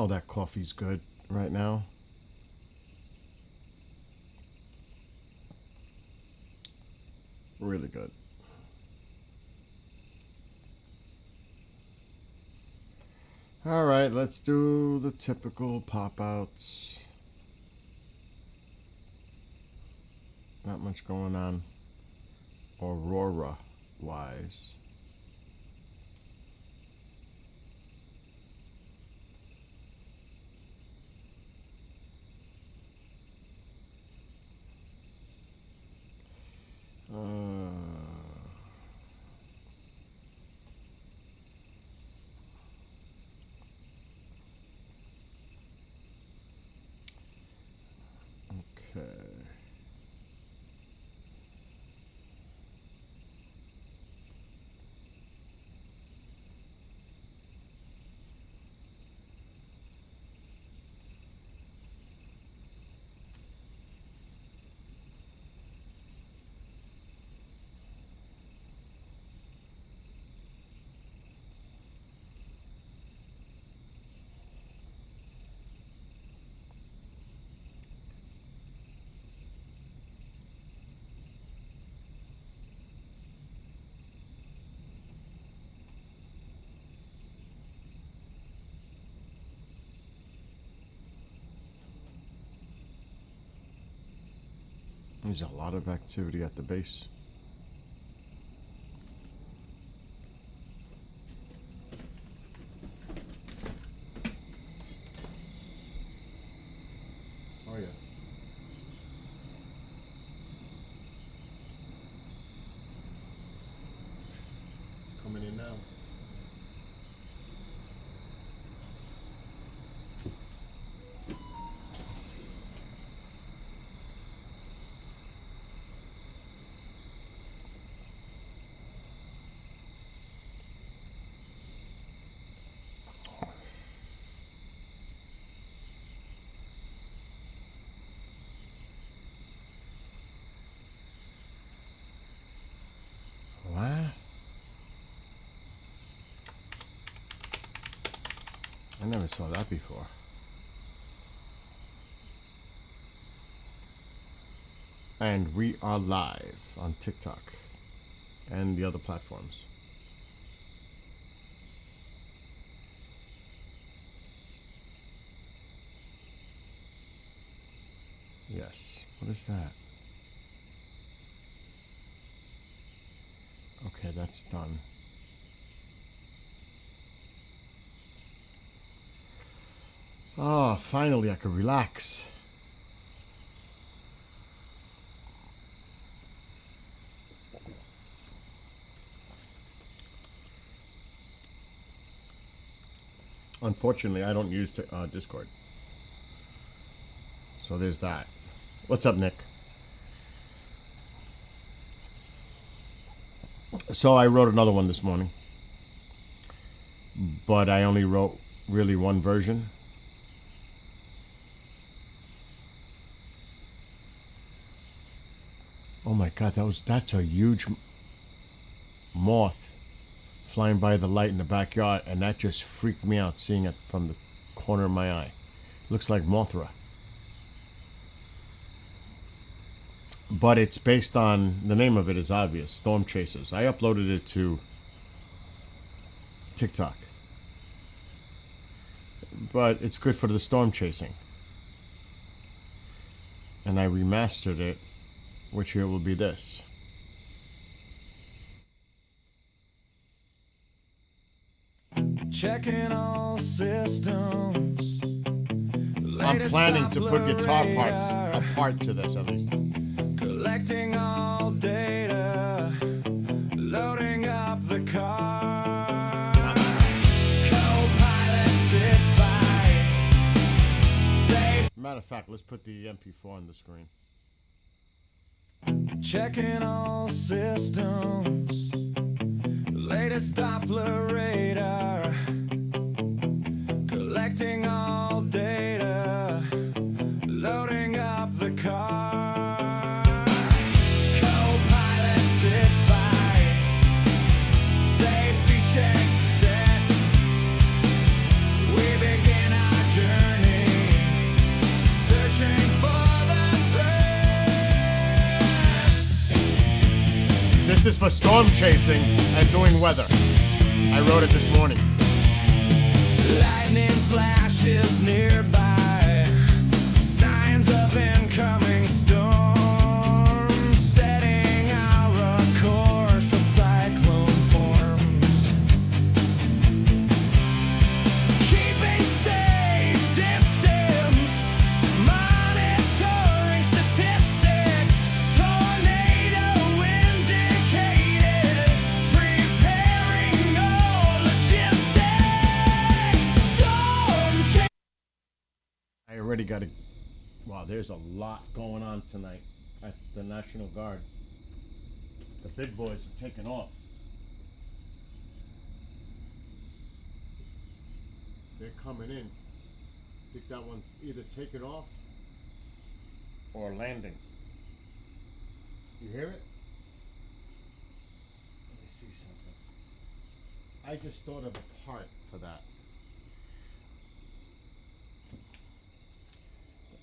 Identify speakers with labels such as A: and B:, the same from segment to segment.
A: Oh, that coffee's good right now. Really good. All right, let's do the typical pop-outs. Not much going on Aurora-wise. Okay. There's a lot of activity at the base. Oh yeah. It's coming in now. What? I never saw that before. And we are live on TikTok and the other platforms. Yes. What is that? Okay, that's done. Ah, finally I could relax. Unfortunately, I don't use Discord. So there's that. What's up, Nick? So I wrote another one this morning, but I only wrote really one version. Oh my God, that's a huge moth flying by the light in the backyard, and that just freaked me out seeing it from the corner of my eye. Looks like Mothra. But it's based on, the name of it is obvious, Storm Chasers. I uploaded it to TikTok. But it's good for the storm chasing. And I remastered it, which here will be this.
B: Checking all systems.
A: I'm planning to put guitar parts apart to this at least.
B: Collecting all data. Loading up the car. Co-pilot sits by. Safe.
A: Matter of fact, let's put the MP4 on the screen.
B: Checking all systems. Latest Doppler radar. Collecting all data. Loading up the car. Co-pilot sits by. Safety checks set. We begin our
A: is for storm chasing and doing weather. I wrote it this morning.
B: Lightning flashes nearby, signs of incoming storm, setting our course, a cyclone forms. Keeping safe distance, monitoring statistics, tornado indicated, preparing all logistics. Storm change.
A: I already got a. Wow, there's a lot going on tonight at the National Guard. The big boys are taking off. They're coming in. I think that one's either taking off or landing. You hear it? Let me see something. I just thought of a part for that.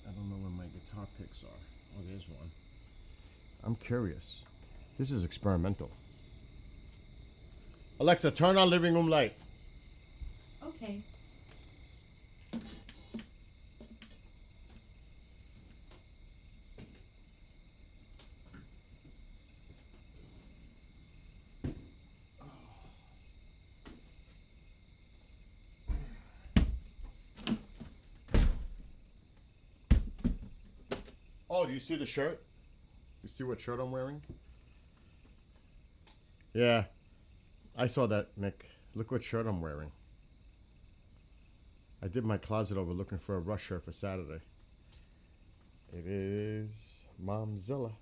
A: I don't know where my guitar picks are. Oh, there's one. I'm curious. This is experimental. Alexa, turn on living room light.
C: Okay.
A: Oh, do you see the shirt? You see what shirt I'm wearing? Yeah, I saw that, Nick. Look what shirt I'm wearing. I did my closet over looking for a Rush shirt for Saturday. It is Momzilla.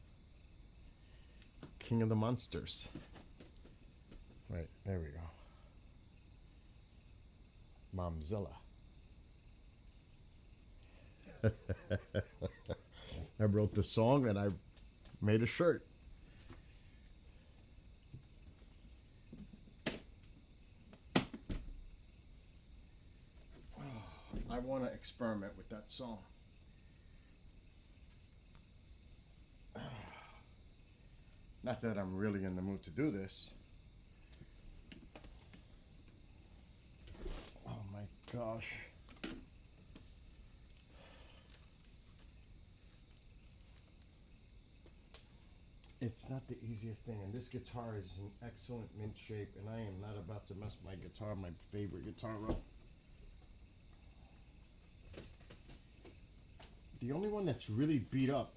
A: King of the Monsters. Right, there we go. Momzilla. I wrote the song and I made a shirt. I want to experiment with that song. Not that I'm really in the mood to do this. Oh my gosh. It's not the easiest thing, and this guitar is in excellent mint shape, and I am not about to mess my guitar, my favorite guitar, up. The only one that's really beat up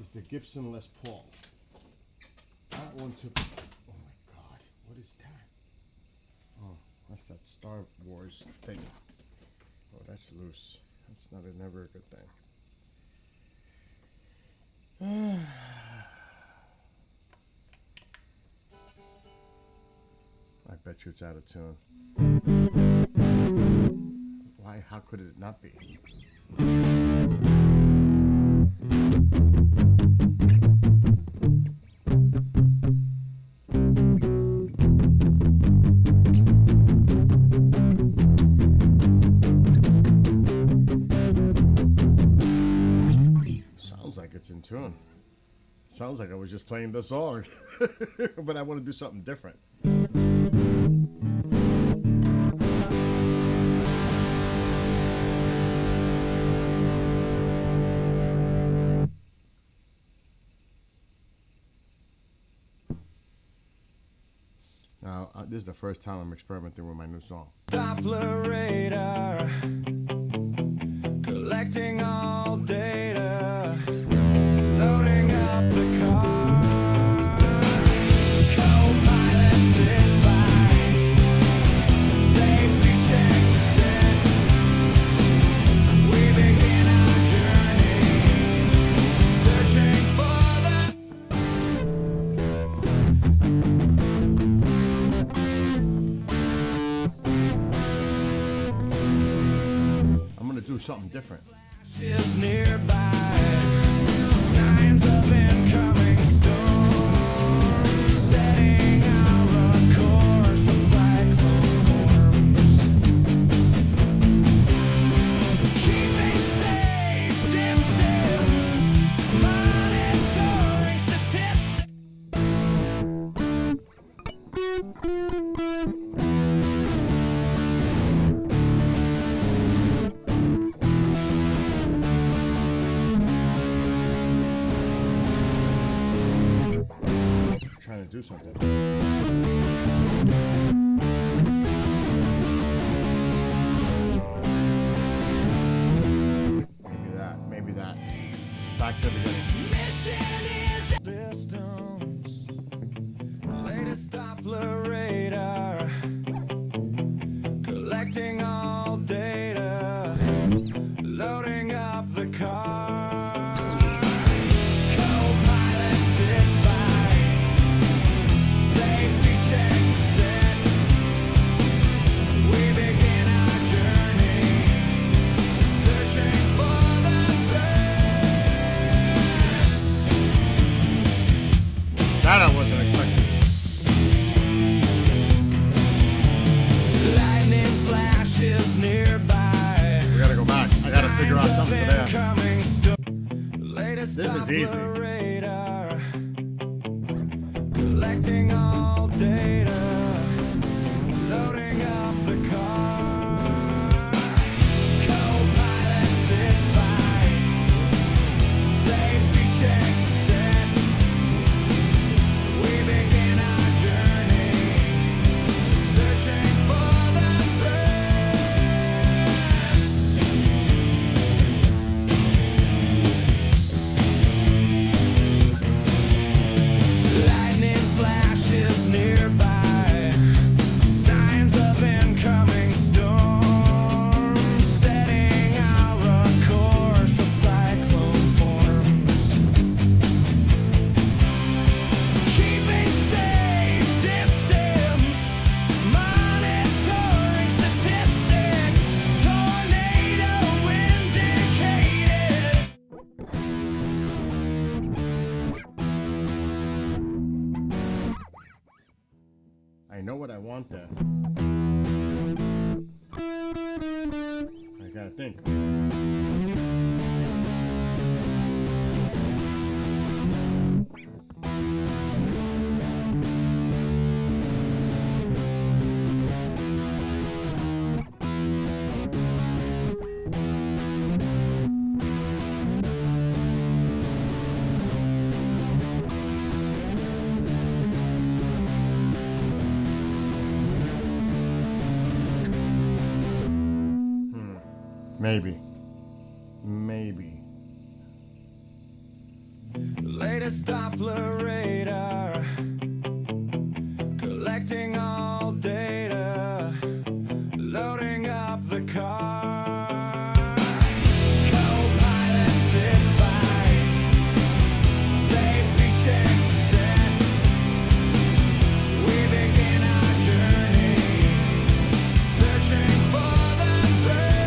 A: is the Gibson Les Paul. That one took. Oh my God, what is that? Oh, that's that Star Wars thing. Oh, that's loose. That's never a good thing. I bet you it's out of tune. Why? How could it not be? Sounds like it's in tune. Sounds like I was just playing the song, but I want to do something different. Now, this is the first time I'm experimenting with my new song.
B: Doppler radar, collecting all data, loading up the car. Co-pilot sits by, safety checks set. We begin our journey, searching for the.
A: I'm gonna do something different.
B: Is nearby, signs of incoming storm, setting our course, a cyclone forms. Keeping safe distance, monitoring statistics.
A: do something. Maybe that. Maybe that. Back to the beginning.
B: Mission is distance. Latest Doppler radar. Collecting all data. Loading up the car. Co-pilot sits by. Safety check set. We begin our journey. Searching for the best.
A: That I wasn't expecting.
B: Lightning flashes nearby.
A: We gotta go back. I gotta figure out something for that.
B: Incoming latest
A: This is easy.
B: Doppler radar. Collecting all data. Loading up the car. Co-pilot sits by. Safety check set. We begin our journey. Searching for the best. Lightning flashes nearby. Signs of incoming storm. Setting our course, a cyclone forms. Keeping safe distance. Monitoring statistics. Tornado indicated.
A: I know what I want there. I gotta think. Maybe. Maybe.
B: Latest Doppler radar. Collecting all data. Loading up the car. Co-pilot sits by. Safety check set. We begin our journey. Searching for the best.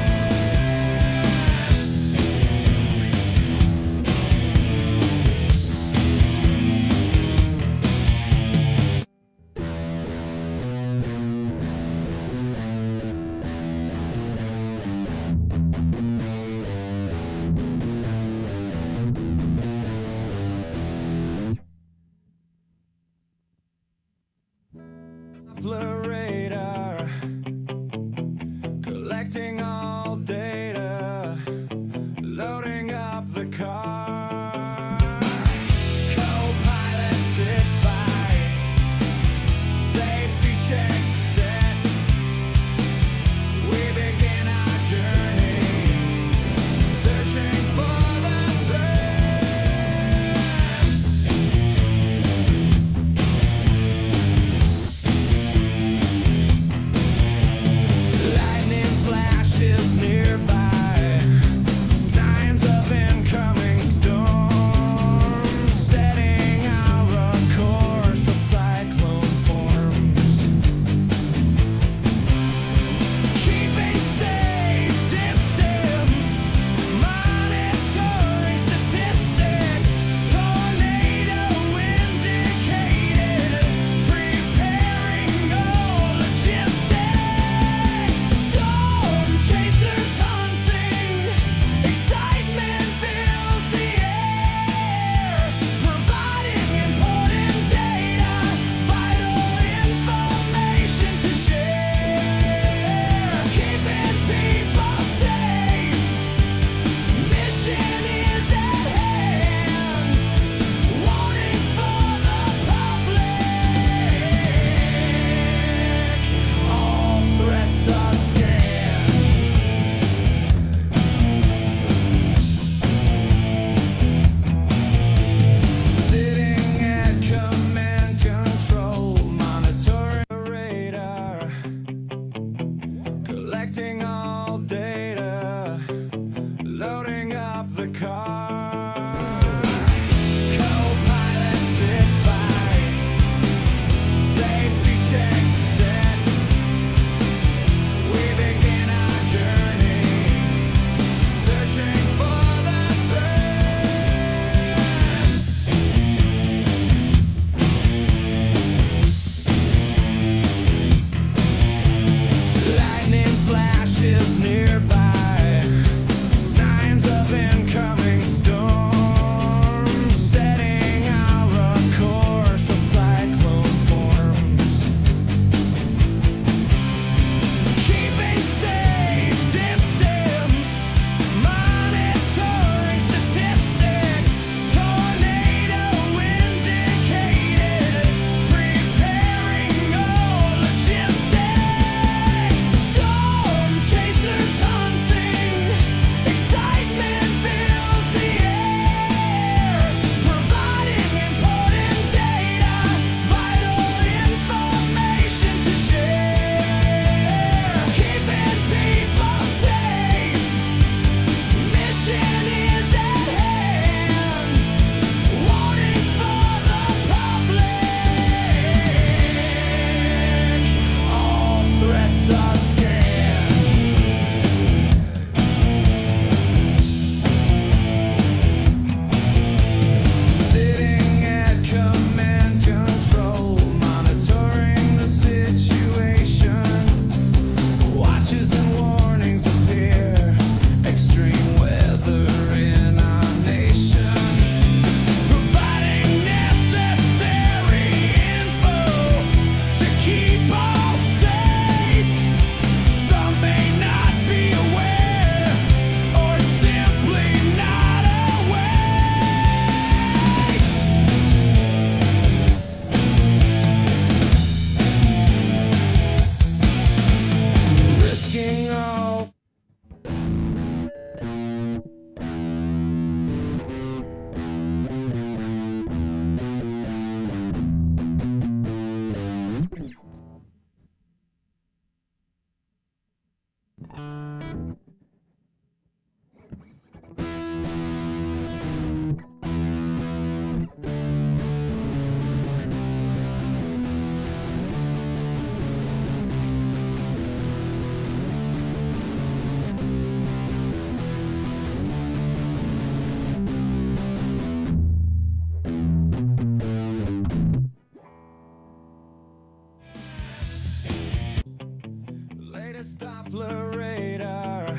B: Latest Doppler radar,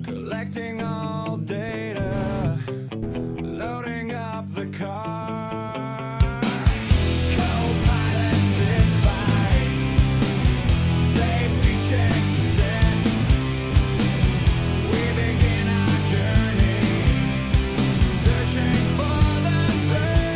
B: collecting all data, loading up the car. Co-pilot sits by, safety checks set. We begin our journey, searching for the threats.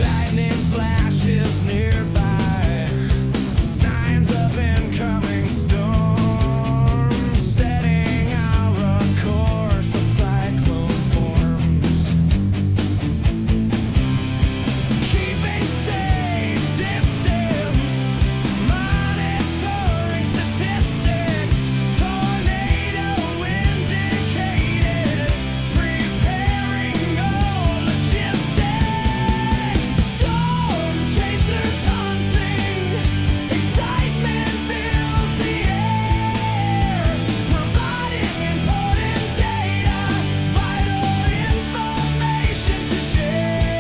B: Lightning flashes nearby, signs of incoming storm, setting our course, a cyclone forms. Keeping safe distance, monitoring statistics, tornado indicated, preparing all logistics. Storm chasers hunting, excitement fills the air, providing important data, vital information to share.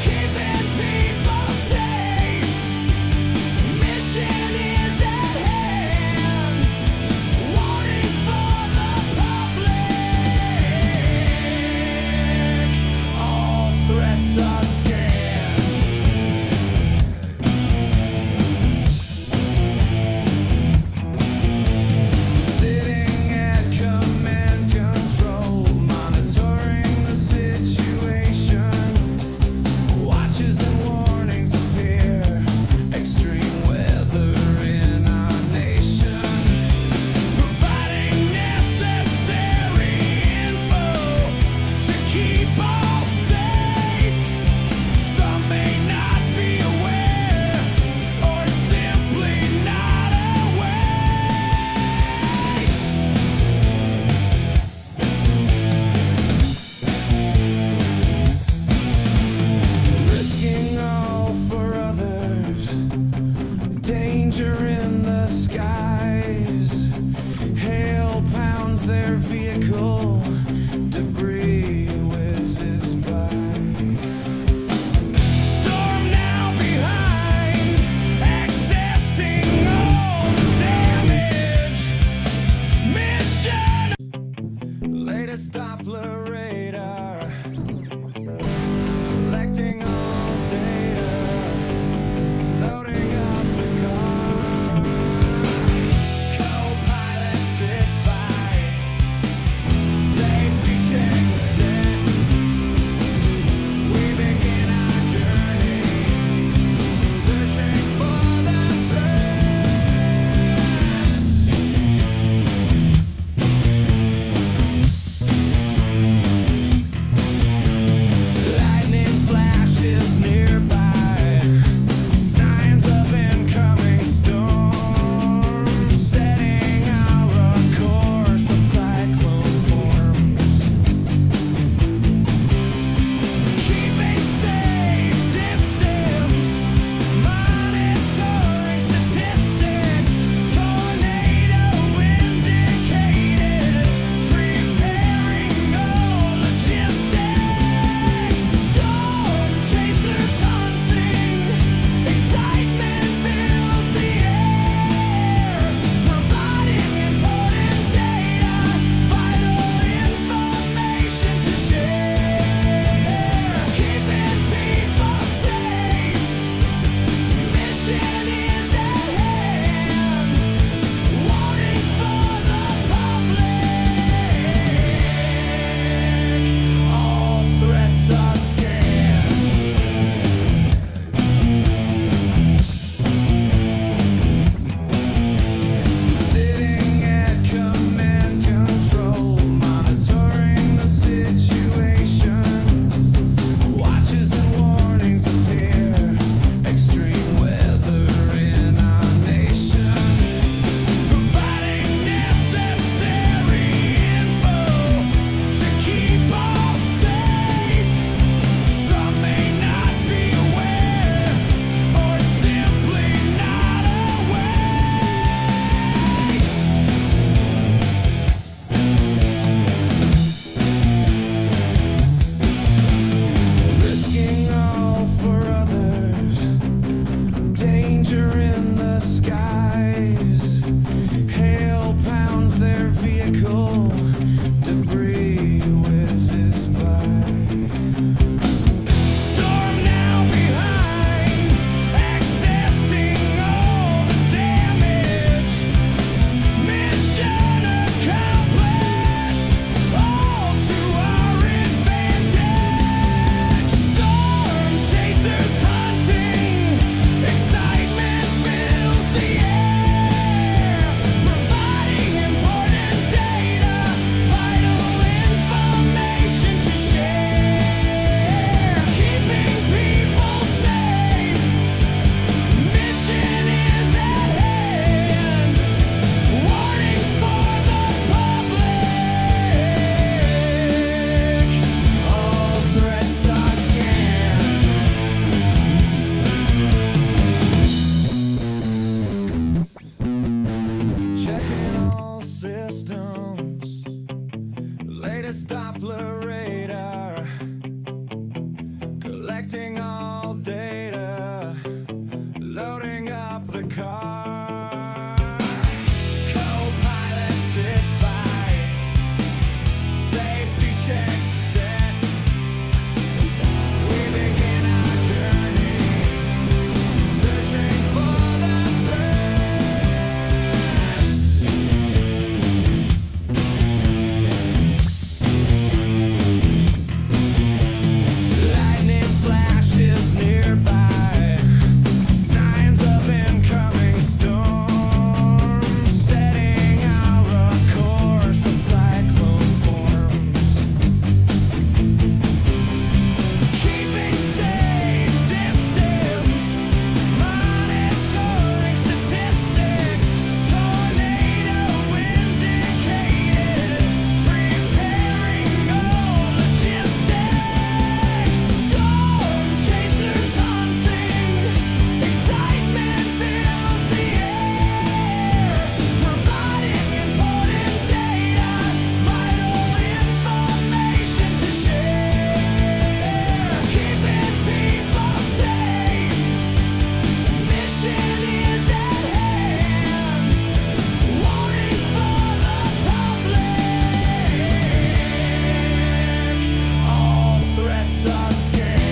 B: Keeping people safe, mission is at hand. Warning for the public, all threats are scanned. Sitting at command control, monitoring the situation. Watches and warnings appear, extreme weather in our nation. Providing necessary info to keep all safe. collecting all data, loading up the car. Co-pilot sits by, safety checks set. We begin our journey, searching for the best. Lightning flashes nearby, signs of incoming storm. Setting our course, a cyclone forms. Keeping safe distance, monitoring statistics. Tornado indicated, preparing all logistics. Storm chasers hunting, excitement fills the air. Providing important data, vital information to share. Keeping people safe, mission is at hand. Warnings for the public, all threats are scanned.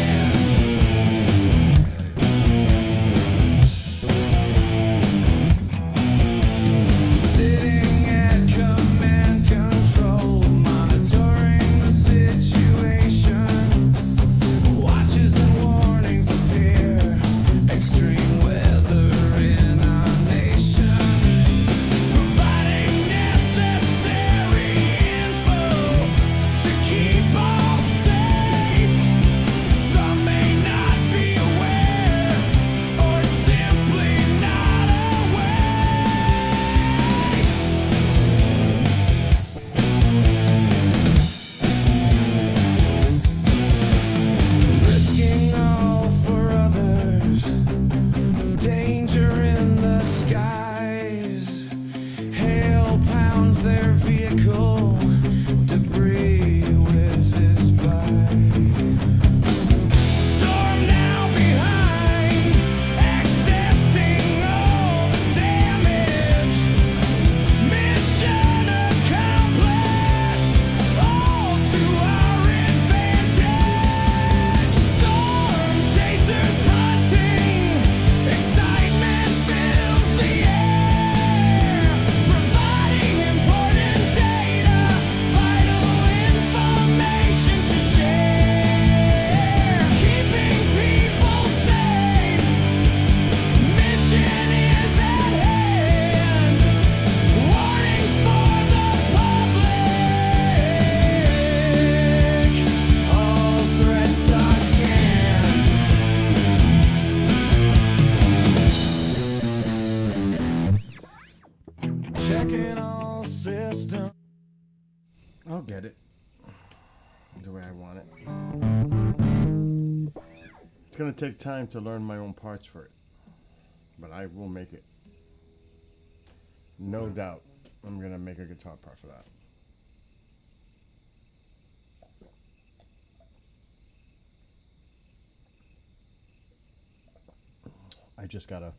B: Sitting at command control, monitoring the situation. Watches and warnings appear. Extreme weather in our nation. Providing necessary info to keep all safe. Some may not be aware, or simply not awake. Risking all for others, danger in the skies. Hail pounds their vehicle, debris whizzes by. Storm now behind, accessing all the damage. Mission accomplished, all to our advantage. Storm chasers hunting, excitement fills the air. Providing important data, vital information to share. Keeping people safe, mission is at hand. Warnings for the public, all threats are scanned. Checking all systems.
A: I'll get it the way I want it. It's gonna take time to learn my own parts for it, but I will make it. No doubt, I'm gonna make a guitar part for that. I just gotta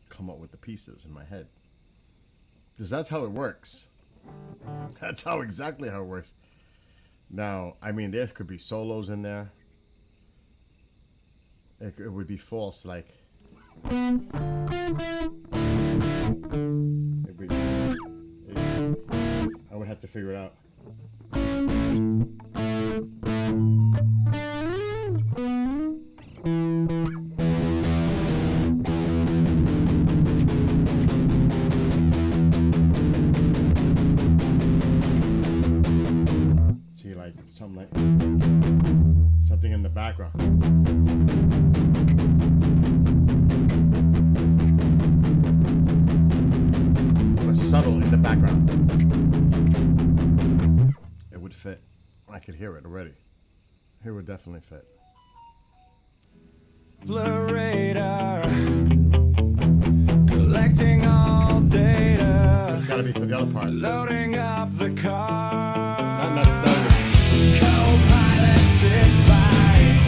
A: come up with the pieces in my head, because that's how it works. That's how exactly how it works. Now, I mean, there could be solos in there. It would be false, like. I would have to figure it out. See, like something in the background. Subtle in the background. It would fit. I could hear it already. It would definitely fit.
B: Blur radar, collecting all data.
A: It's gotta be for the other part.
B: Loading up the car.
A: Not necessarily.
B: Co-pilot sits by,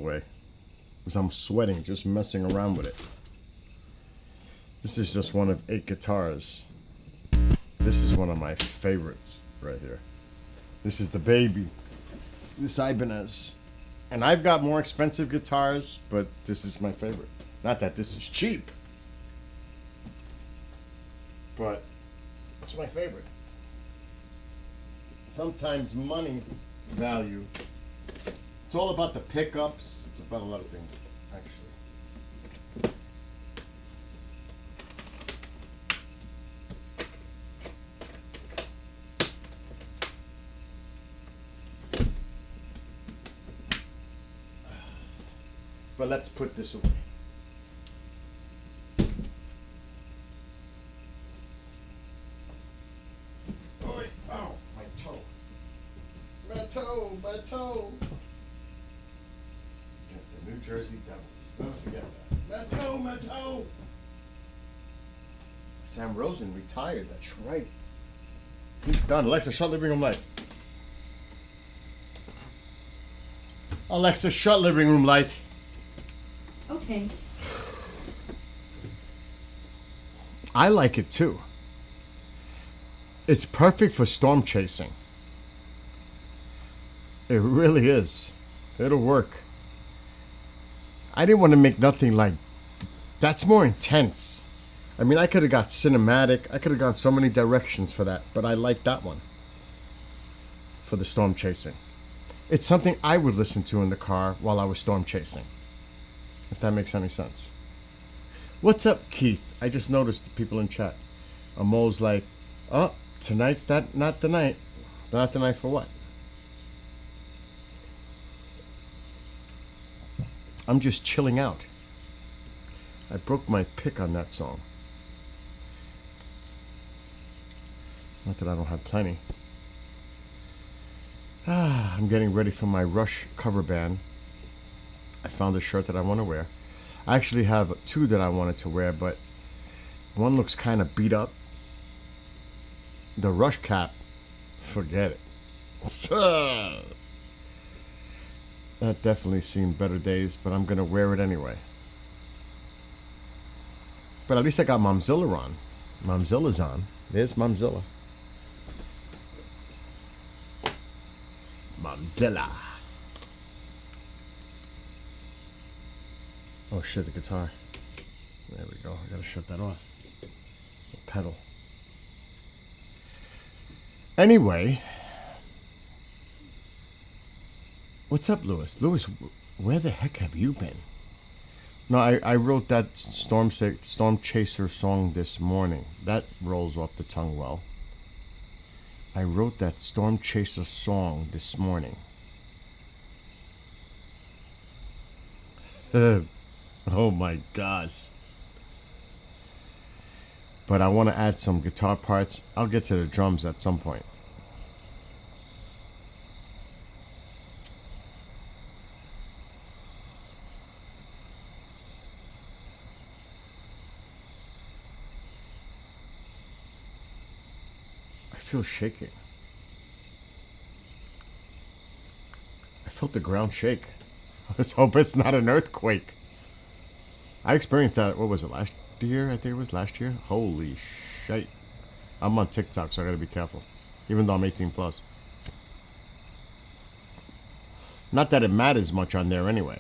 A: way because I'm sweating just messing around with it. This is just one of 8 guitars. This is one of my favorites right here. This is the baby. This Ibanez. And I've got more expensive guitars, but this is my favorite. Not that this is cheap, but it's my favorite. Sometimes money value. It's all about the pickups. It's about a lot of things, actually. But let's put this away. Oy, ow, my toe. My toe, my toe. Against the New Jersey Devils. Never forget that. My toe, my toe. Sam Rosen retired, that's right. He's done. Alexa, shut living room light. Alexa, shut living room light.
C: Okay.
A: I like it too. It's perfect for storm chasing. It really is. It'll work. I didn't want to make nothing like... That's more intense. I mean, I could have got cinematic. I could have gone so many directions for that. But I like that one. For the storm chasing. It's something I would listen to in the car while I was storm chasing. If that makes any sense. What's up, Keith? I just noticed the people in chat. Mole's like, oh, tonight's not the night. Not the night for what? I'm just chilling out. I broke my pick on that song. Not that I don't have plenty. I'm getting ready for my Rush cover band. I found a shirt that I want to wear. I actually have 2 that I wanted to wear, but one looks kind of beat up. The Rush cap, forget it. That definitely seen better days, but I'm going to wear it anyway. But at least I got Momzilla on. Momzilla's on. There's Momzilla. Momzilla. Oh shit, the guitar. There we go. I gotta shut that off. The pedal. Anyway. What's up, Lewis? Lewis, where the heck have you been? No, I wrote that Storm Chaser song this morning. That rolls off the tongue well. I wrote that Storm Chaser song this morning. Oh my gosh. But I want to add some guitar parts. I'll get to the drums at some point. I feel shaking. I felt the ground shake. Let's hope it's not an earthquake. I experienced that, what was it, last year? I think it was last year. Holy shit. I'm on TikTok, so I gotta be careful. Even though I'm 18 plus. Not that it matters much on there anyway.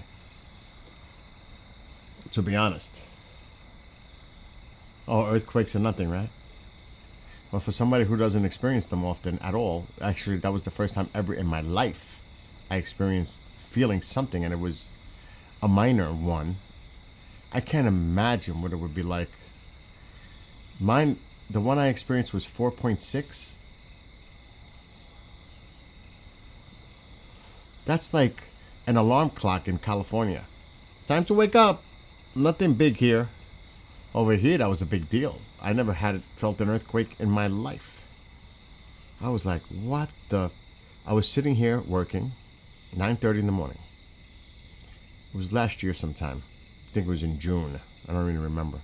A: To be honest. Oh, earthquakes are nothing, right? Well, for somebody who doesn't experience them often at all, actually, that was the first time ever in my life I experienced feeling something, and it was a minor one. I can't imagine what it would be like. Mine, the one I experienced was 4.6. That's like an alarm clock in California. Time to wake up. Nothing big here. Over here, that was a big deal. I never felt an earthquake in my life. I was like, what the? I was sitting here working, 9:30 in the morning. It was last year sometime. I think it was in June. I don't really remember.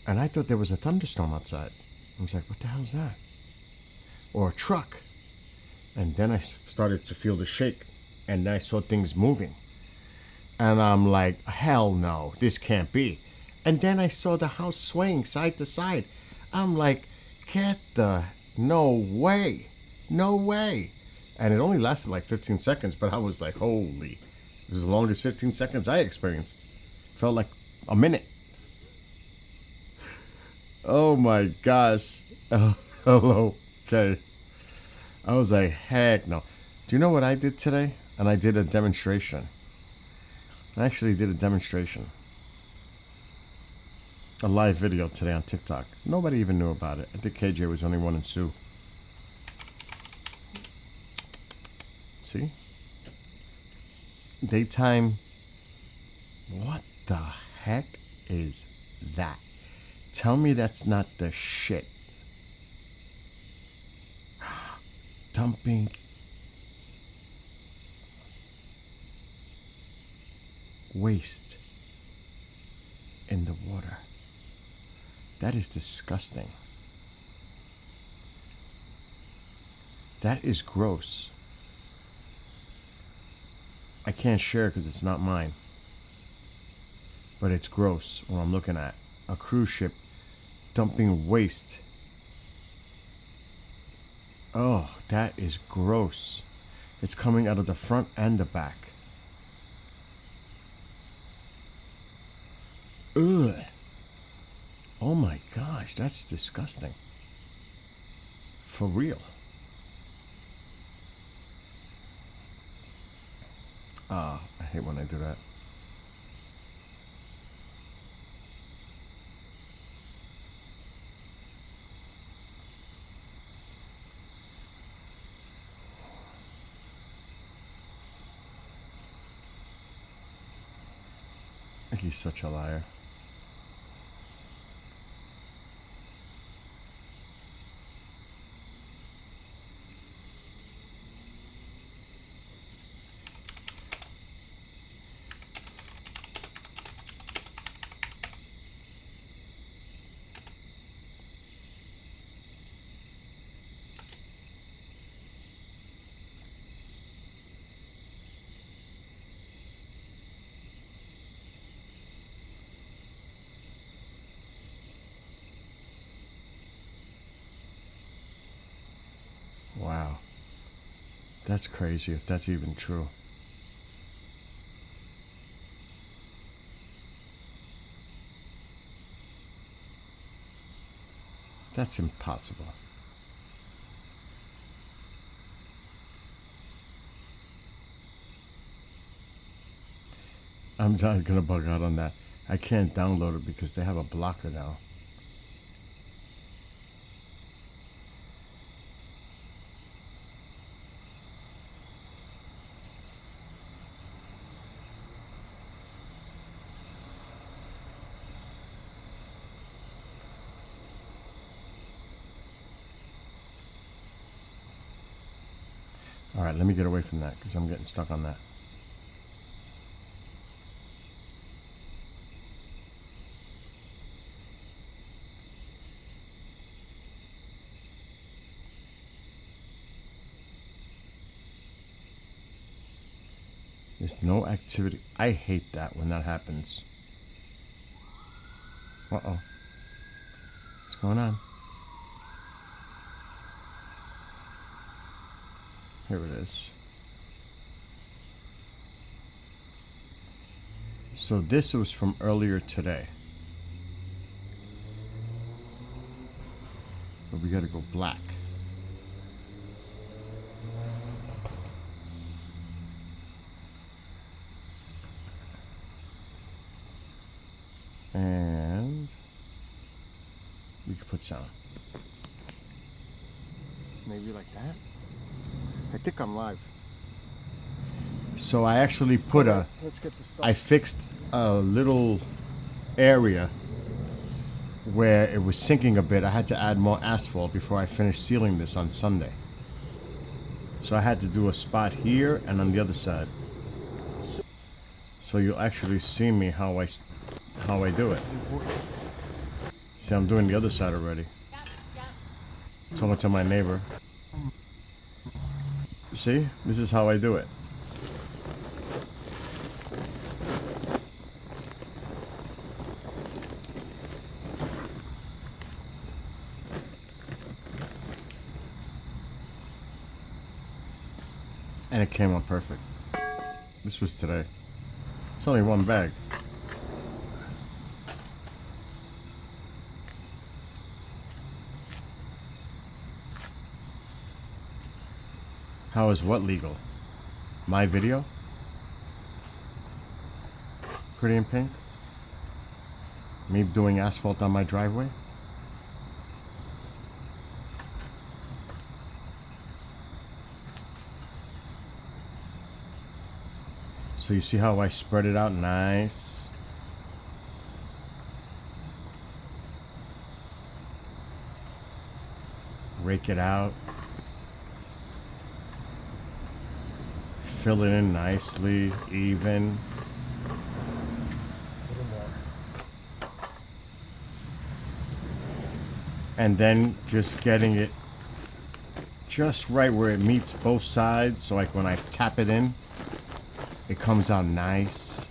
A: And I thought there was a thunderstorm outside. I was like, what the hell's that? Or a truck. And then I started to feel the shake. And I saw things moving. And I'm like, hell no, this can't be. And then I saw the house swaying side to side. I'm like, get the, no way, no way. And it only lasted like 15 seconds, but I was like, holy, it was the longest 15 seconds I experienced. Felt like a minute. Oh my gosh. Hello. Okay. I was like, heck no. Do you know what I did today? And I did a demonstration. I actually did a demonstration. A live video today on TikTok. Nobody even knew about it. I think KJ was the only one in Sue. See? Daytime. What the heck is that? Tell me that's not the shit. Dumping waste in the water. That is disgusting. That is gross. I can't share because it's not mine. But it's gross what I'm looking at. A cruise ship dumping waste. Oh, that is gross. It's coming out of the front and the back. Ugh. Oh my gosh, that's disgusting. For real. I hate when I do that. He's such a liar. Wow. That's crazy if that's even true. That's impossible. I'm not gonna bug out on that. I can't download it because they have a blocker now. All right, let me get away from that because I'm getting stuck on that. There's no activity. I hate that when that happens. Uh-oh. What's going on? Here it is. So this was from earlier today. But we gotta go black. And we could put sound. Maybe like that? I think I'm live. So I actually put a,
D: Let's get this stuff.
A: I fixed a little area where it was sinking a bit. I had to add more asphalt before I finished sealing this on Sunday. So I had to do a spot here and on the other side. So you'll actually see me how I do it. See, I'm doing the other side already. Talking to my neighbor. See, this is how I do it. And it came out perfect. This was today. It's only one bag. How is what legal? My video? Pretty in Pink? Me doing asphalt on my driveway? So you see how I spread it out nice? Rake it out. Fill it in nicely, even. And then just getting it just right where it meets both sides. So like when I tap it in, it comes out nice.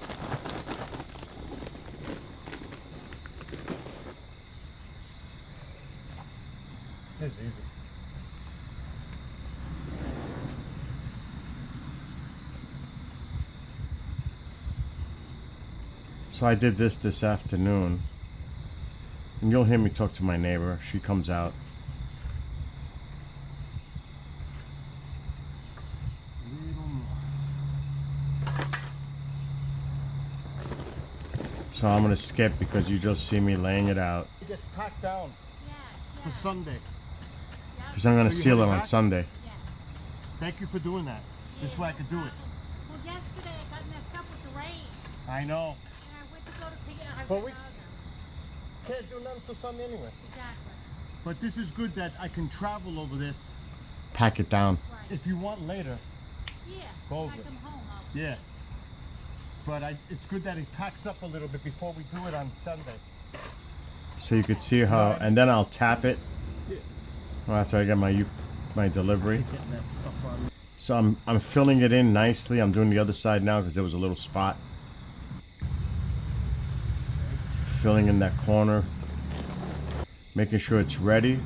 A: It's easy. So I did this afternoon. And you'll hear me talk to my neighbor. She comes out. So I'm gonna skip because you just see me laying it out. It gets packed down for Sunday. Because I'm gonna seal it on Sunday. Thank you for doing that. This way I could do it.
D: Well, yesterday I got messed up with the rain,
A: I know.
D: and I went to go to pick it up.
A: But we can't do nothing till Sunday anyway.
D: Exactly.
A: But this is good that I can travel over this. Pack it down.
D: Right.
A: If you want later,
D: Yeah.
A: Go
D: When I
A: over it.
D: come home,
A: yeah. But it's good that it packs up a little bit before we do it on Sunday. So you could see how, and then I'll tap it after I get my delivery.
E: Getting that stuff on.
A: So I'm filling it in nicely. I'm doing the other side now because there was a little spot. Filling in that corner, making sure it's ready,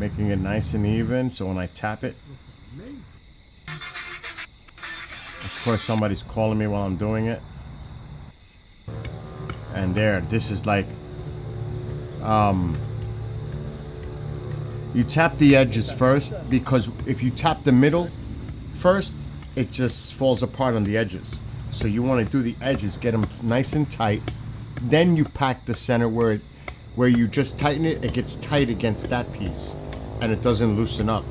A: making it nice and even. So when I tap it, of course somebody's calling me while I'm doing it. And there, this is like, you tap the edges first, because if you tap the middle first, it just falls apart on the edges. So you want to do the edges, get them nice and tight. Then you pack the center where you just tighten it, it gets tight against that piece and it doesn't loosen up.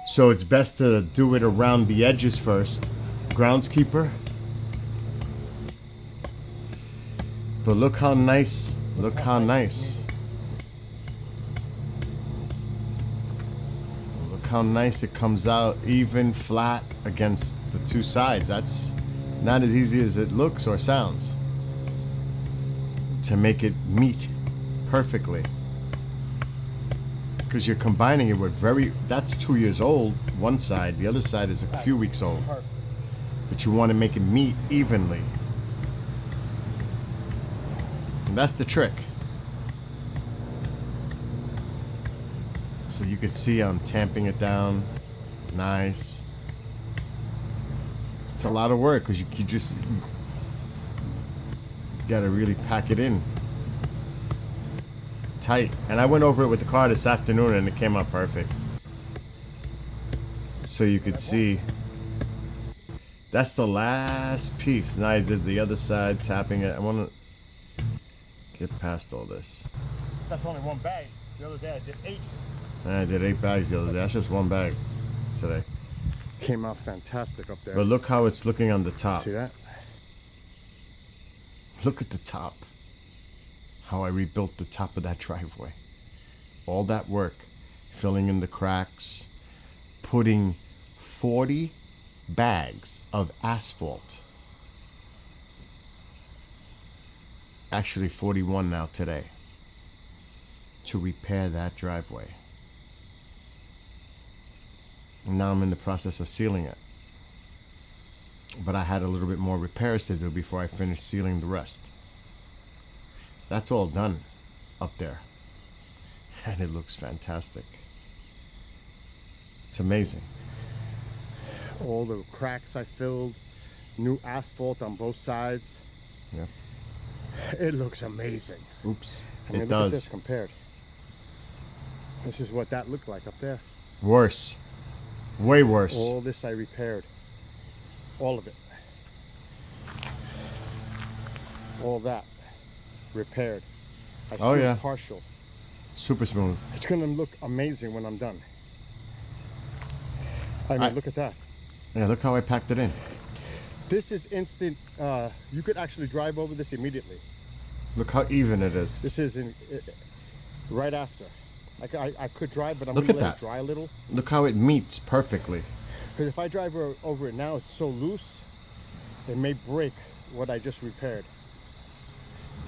A: So it's best to do it around the edges first. Groundskeeper. But look how nice, look how nice. Look how nice it comes out, even, flat against the two sides. That's not as easy as it looks or sounds to make it meet perfectly. Because you're combining it with that's 2 years old, one side, the other side is a few weeks old. But you want to make it meet evenly. And that's the trick. So you can see I'm tamping it down. Nice. It's a lot of work because you just gotta really pack it in tight. And I went over it with the car this afternoon and it came out perfect. So you could see that's the last piece. Now I did the other side, tapping it. I want to get past all this. That's only one bag. The other day I did 8. I did 8 bags the other day. That's just one bag today.
E: Came out fantastic up there.
A: But look how it's looking on the top.
E: See that?
A: Look at the top. How I rebuilt the top of that driveway. All that work. Filling in the cracks. Putting 40 bags of asphalt. Actually 41 now today. To repair that driveway. And now I'm in the process of sealing it. But I had a little bit more repairs to do before I finished sealing the rest. That's all done up there. And it looks fantastic. It's amazing.
E: All the cracks I filled, new asphalt on both sides.
A: Yeah.
E: It looks amazing.
A: Oops.
E: I mean,
A: It
E: look at this
A: does.
E: compared. This is what that looked like up there.
A: Worse. Way worse.
E: All this I repaired. All of it. All that repaired. I
A: Oh,
E: sealed
A: yeah.
E: partial.
A: Super smooth.
E: It's gonna look amazing when I'm done. I mean, look at that.
A: Yeah, look how I packed it in.
E: This is instant. You could actually drive over this immediately.
A: Look how even it is.
E: This is right after. Like I could drive, but I'm
A: Look
E: gonna
A: at
E: let
A: that.
E: it dry a little.
A: Look how it meets perfectly.
E: Because if I drive over it now, it's so loose, it may break what I just repaired.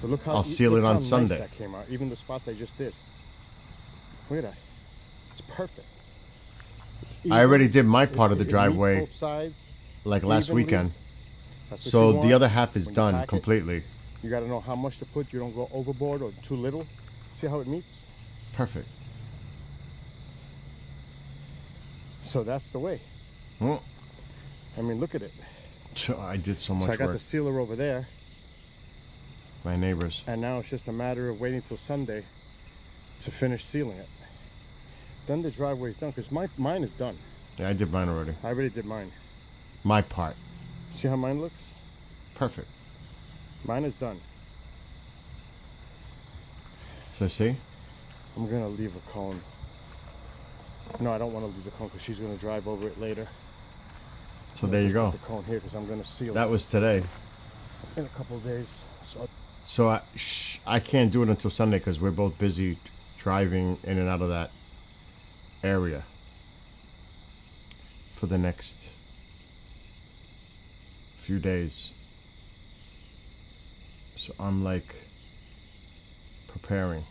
E: But look how
A: I'll seal
E: look
A: it
E: how
A: on
E: nice
A: Sunday.
E: that came out. Even the spots I just did. Look at that. It's perfect. It's
A: I already
E: even.
A: did my part of the
E: It meets
A: driveway
E: both sides.
A: like last
E: evenly.
A: weekend.
E: That's what
A: So
E: you
A: the
E: want
A: other half is
E: when you
A: done
E: pack it.
A: completely.
E: You got to know how much to put. You don't go overboard or too little. See how it meets?
A: Perfect.
E: So that's the way.
A: Well,
E: I mean, look at it.
A: I did so
E: So I
A: much
E: got
A: work.
E: the sealer over there,
A: My neighbors.
E: and now it's just a matter of waiting till Sunday to finish sealing it. Then the driveway's done, because mine is done.
A: Yeah, I did mine already.
E: I already did mine.
A: My part.
E: See how mine looks?
A: Perfect.
E: Mine is done.
A: So see?
E: I'm going to leave a cone. No, I don't want to leave the cone because she's going to drive over it later.
A: So there you go.
E: Put the cone here because I'm going to seal
A: That was today.
E: it in a couple of days. So
A: So I can't do it until Sunday because we're both busy driving in and out of that area for the next few days. So I'm like preparing.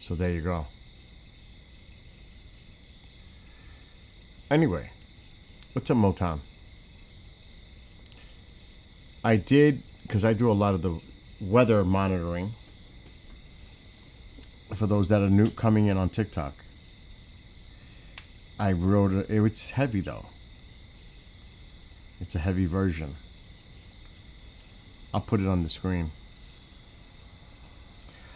A: So there you go. Anyway, what's up, Motown? I did, because I do a lot of the weather monitoring for those that are new coming in on TikTok. I wrote it's heavy though. It's a heavy version. I'll put it on the screen.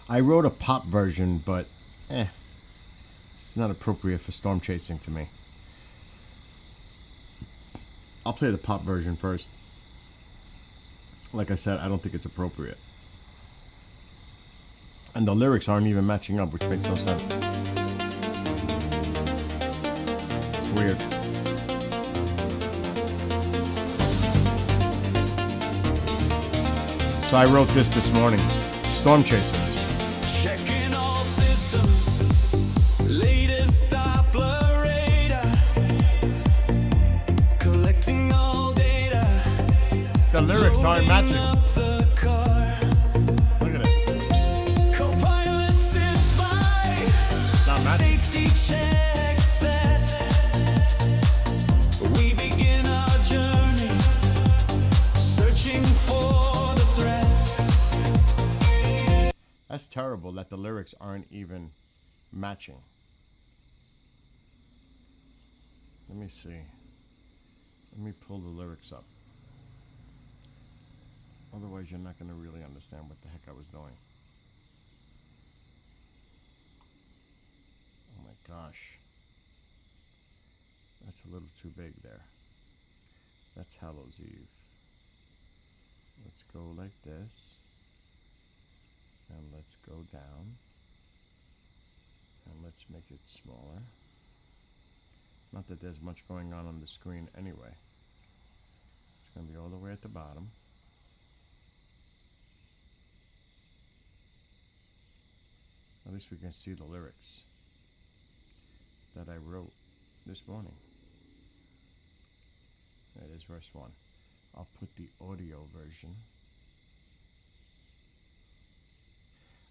A: I wrote a pop version, but it's not appropriate for storm chasing to me. I'll play the pop version first. Like I said, I don't think it's appropriate. And the lyrics aren't even matching up, which makes no sense. It's weird. So I wrote this morning. Storm Chasers.
B: Checking all systems, latest Doppler radar, collecting all data.
A: The lyrics aren't matching.
B: Up the car,
A: Look at it.
B: co-pilot sits by,
A: Not matching.
B: safety check set. We begin our journey, searching for the threats.
A: That's terrible that the lyrics aren't even matching. Let me see. Let me pull the lyrics up. Otherwise, you're not going to really understand what the heck I was doing. Oh my gosh. That's a little too big there. That's Hallows Eve. Let's go like this. And let's go down. And let's make it smaller. Not that there's much going on the screen anyway. It's going to be all the way at the bottom. At least we can see the lyrics that I wrote this morning. That is verse 1. I'll put the audio version.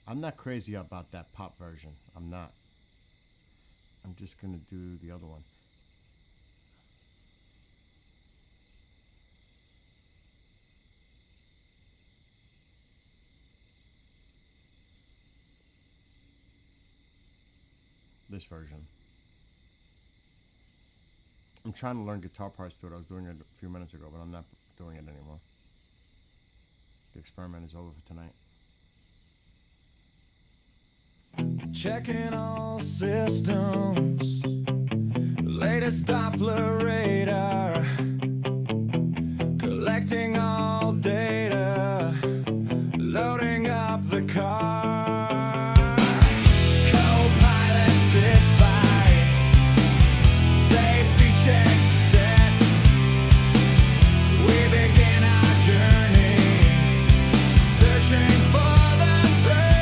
A: I'm not crazy about that pop version. I'm not. I'm just going to do the other one. this version. I'm trying to learn guitar parts to it. I was doing it a few minutes ago, but I'm not doing it anymore. The experiment is over for tonight.
B: Checking all systems, latest Doppler radar, collecting all data, loading up the car. Co-pilot sits by, safety checks set. We begin our journey, searching for the threats.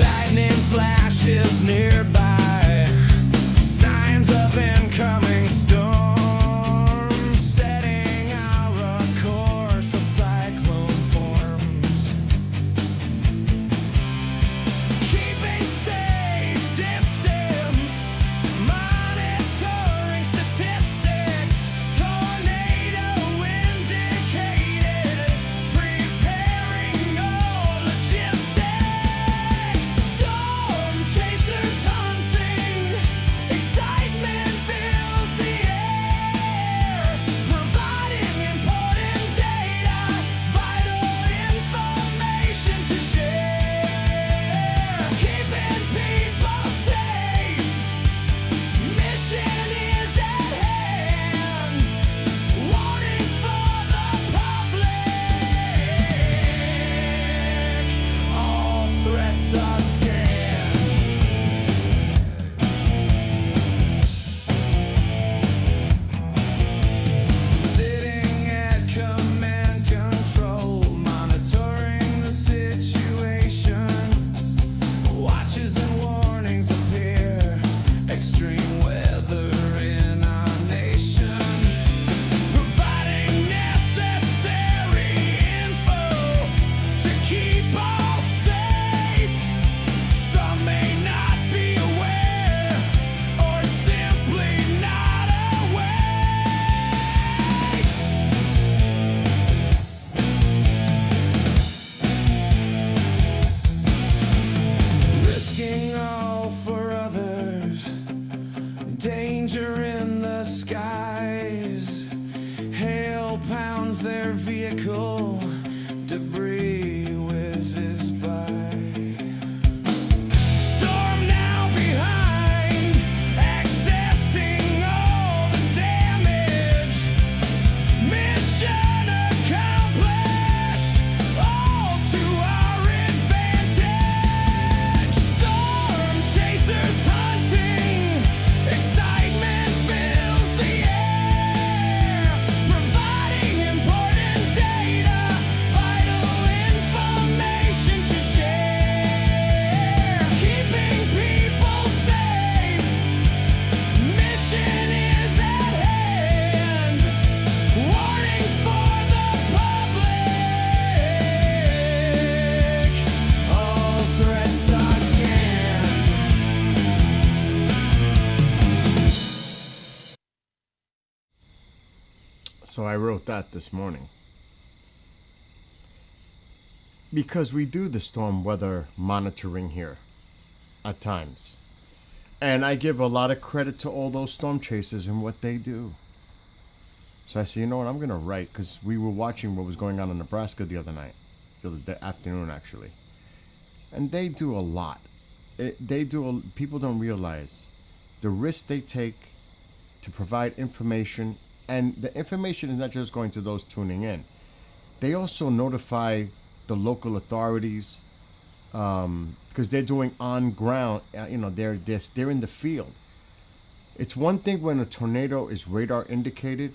B: Lightning flashes nearby, signs of incoming storm, setting our course, a cyclone forms. Keeping safe distance, monitoring statistics, tornado indicated, preparing all logistics. Storm chasers hunting, excitement fills the air, providing important data, vital information to share. Keeping people safe, mission is at hand. Warnings for the public, all threats are scanned. Sitting at command control, monitoring the situation. Watches and warnings appear, extreme weather in our nation. Providing necessary info to keep all safe. Some may not be aware, or simply not awake. Risking all for others, danger in the skies. Hail pounds their vehicle, debris whizzes by. Storm now behind, accessing all the damage. Mission accomplished, all to our advantage. Storm chasers hunting, excitement fills the air, providing important data, vital information to share. Keeping people safe, mission is at hand. Warnings for the public, all threats are scanned.
A: So I wrote that this morning. Because we do the storm weather monitoring here at times. And I give a lot of credit to all those storm chasers and what they do. So I said, you know what, I'm going to write, because we were watching what was going on in Nebraska the other night, afternoon actually. And they do a lot. People don't realize the risk they take to provide information. And the information is not just going to those tuning in. They also notify the local authorities, because they're doing on ground. They're in the field. It's one thing when a tornado is radar indicated.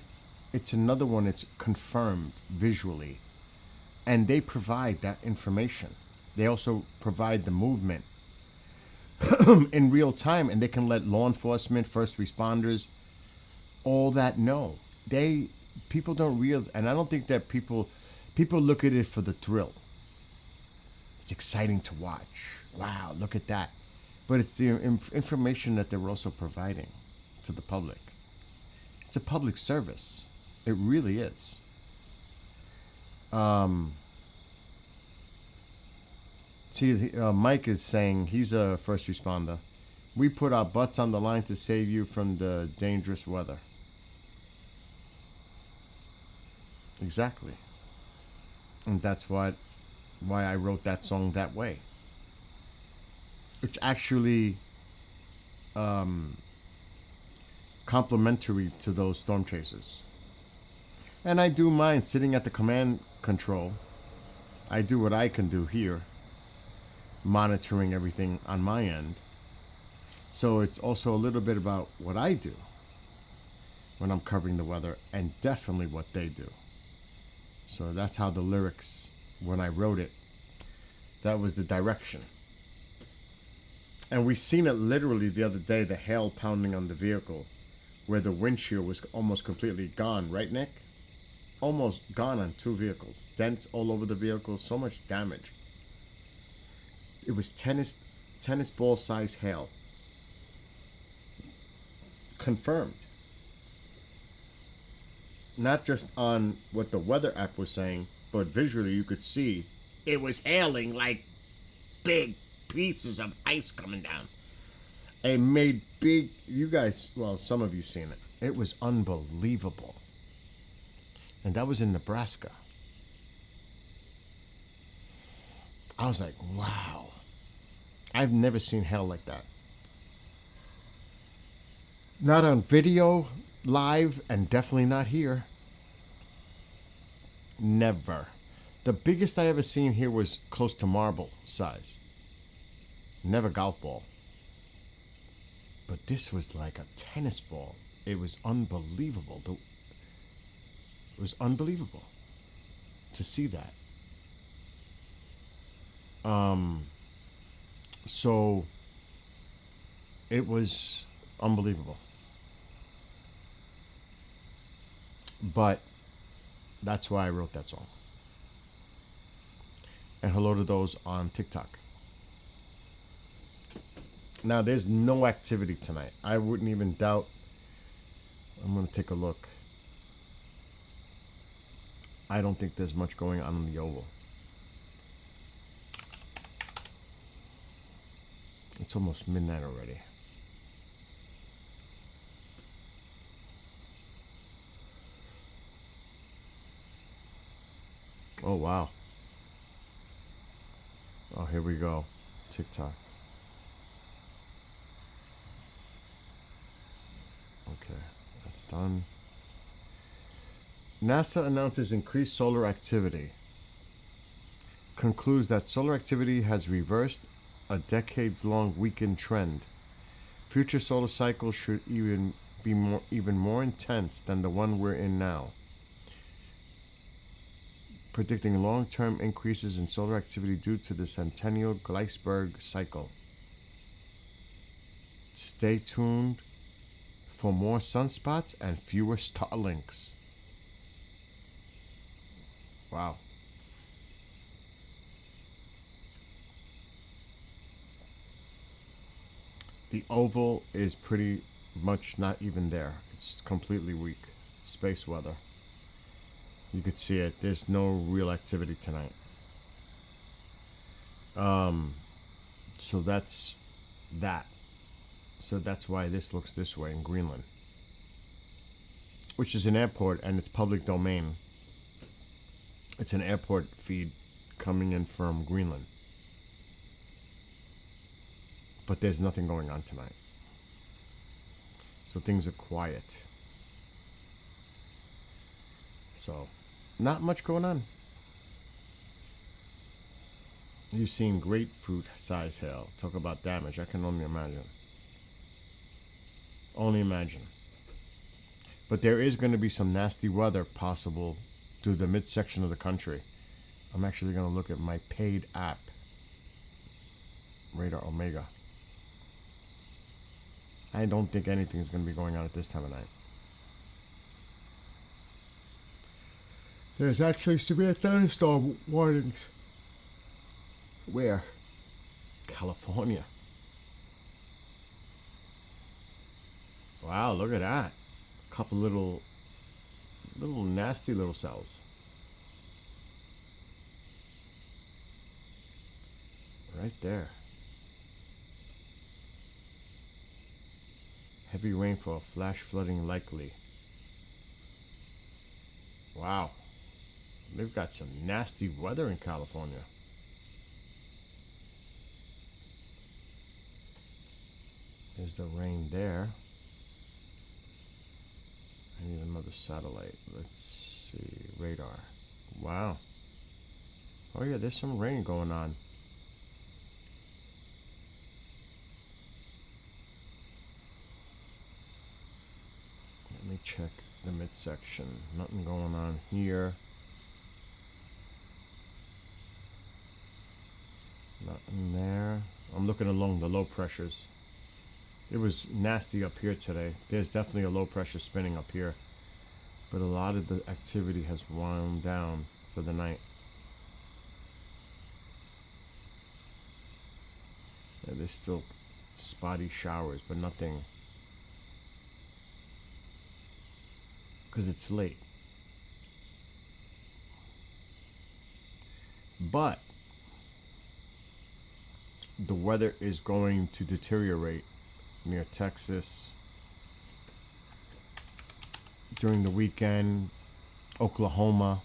A: It's another one. It's confirmed visually, and they provide that information. They also provide the movement in real time, and they can let law enforcement, first responders, all that know. People don't realize, and I don't think that people look at it for the thrill. It's exciting to watch. Wow, look at that. But it's the information that they're also providing to the public. It's a public service. It really is. Mike is saying he's a first responder. We put our butts on the line to save you from the dangerous weather. Exactly. And that's why I wrote that song that way. It's actually complimentary to those storm chasers. And I do mind sitting at the command control. I do what I can do here, monitoring everything on my end. So it's also a little bit about what I do when I'm covering the weather, and definitely what they do. So that's how the lyrics, when I wrote it, that was the direction. And we seen it literally the other day, the hail pounding on the vehicle, where the windshield was almost completely gone, right, Nick? Almost gone on 2 vehicles. Dents all over the vehicle, so much damage. It was tennis ball size hail. Confirmed. Not just on what the weather app was saying, but visually you could see it was hailing like big pieces of ice coming down. It made big, you guys, well, some of you seen it. It was unbelievable. And that was in Nebraska. I was like, wow. I've never seen hail like that. Not on video, live, and definitely not here. Never. The biggest I ever seen here was close to marble size. Never golf ball. But this was like a tennis ball. It was unbelievable. It was unbelievable to see that. So it was unbelievable. But that's why I wrote that song. And hello to those on TikTok. Now, there's no activity tonight. I wouldn't even doubt. I'm going to take a look. I don't think there's much going on in the Oval. It's almost midnight already. Oh, wow. Oh, here we go. TikTok. Okay, that's done. NASA announces increased solar activity. Concludes that solar activity has reversed a decades-long weakened trend. Future solar cycles should even more intense than the one we're in now. Predicting long-term increases in solar activity due to the centennial Gleisberg cycle. Stay tuned for more sunspots and fewer Starlinks. Wow. The oval is pretty much not even there. It's completely weak. Space weather. You could see it. There's no real activity tonight. So that's that. So that's why this looks this way in Greenland. Which is an airport and it's public domain. It's an airport feed coming in from Greenland. But there's nothing going on tonight. So things are quiet. So, not much going on. You've seen grapefruit size hail. Talk about damage. I can only imagine. Only imagine. But there is going to be some nasty weather possible through the midsection of the country. I'm actually going to look at my paid app. Radar Omega. I don't think anything's going to be going on at this time of night. There's actually severe thunderstorm warnings. Where? California. Wow, look at that. A couple little nasty little cells. Right there. Heavy rainfall, flash flooding likely. Wow. They've got some nasty weather in California. There's the rain there. I need another satellite. Let's see. Radar. Wow. Oh yeah, there's some rain going on. Let me check the midsection. Nothing going on here. Nothing there. I'm looking along the low pressures. It was nasty up here today. There's definitely a low pressure spinning up here. But a lot of the activity has wound down for the night. Yeah, there's still spotty showers, but nothing. Because it's late. But the weather is going to deteriorate near Texas during the weekend, Oklahoma,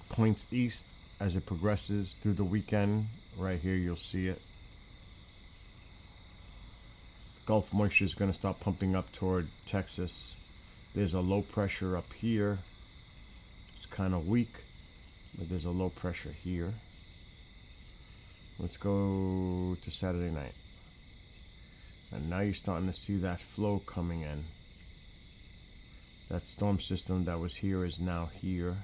A: points east as it progresses through the weekend. Right here, you'll see it. Gulf moisture is going to start pumping up toward Texas. There's a low pressure up here. It's kind of weak, but there's a low pressure here. Let's go to Saturday night. And now you're starting to see that flow coming in. That storm system that was here is now here.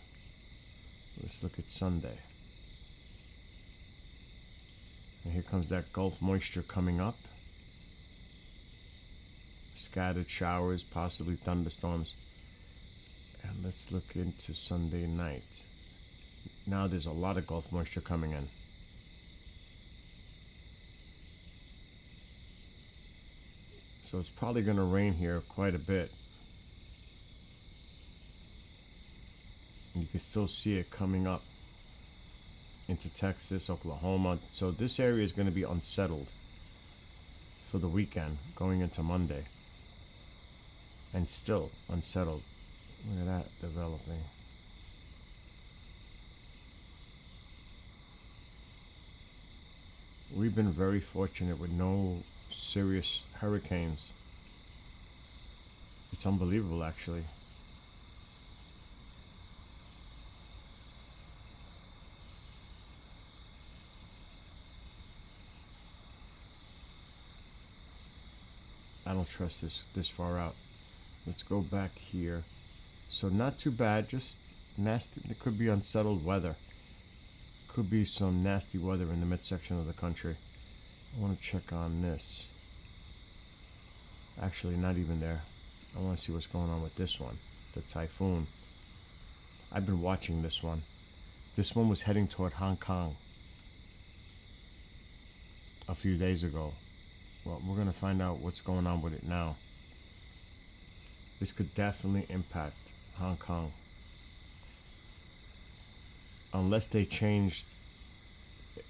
A: Let's look at Sunday. And here comes that Gulf moisture coming up. Scattered showers, possibly thunderstorms. And let's look into Sunday night. Now there's a lot of Gulf moisture coming in. So it's probably going to rain here quite a bit. And you can still see it coming up into Texas, Oklahoma. So this area is going to be unsettled for the weekend, going into Monday. And still unsettled. Look at that developing. We've been very fortunate with no serious hurricanes. It's unbelievable, actually. I don't trust this far out. Let's go back here. So not too bad, just nasty. There could be unsettled weather. Could be some nasty weather in the midsection of the country. I want to check on this. Actually, not even there. I want to see what's going on with this one, the typhoon. I've been watching this one. This one was heading toward Hong Kong a few days ago. Well, we're going to find out what's going on with it now. This could definitely impact Hong Kong. Unless they changed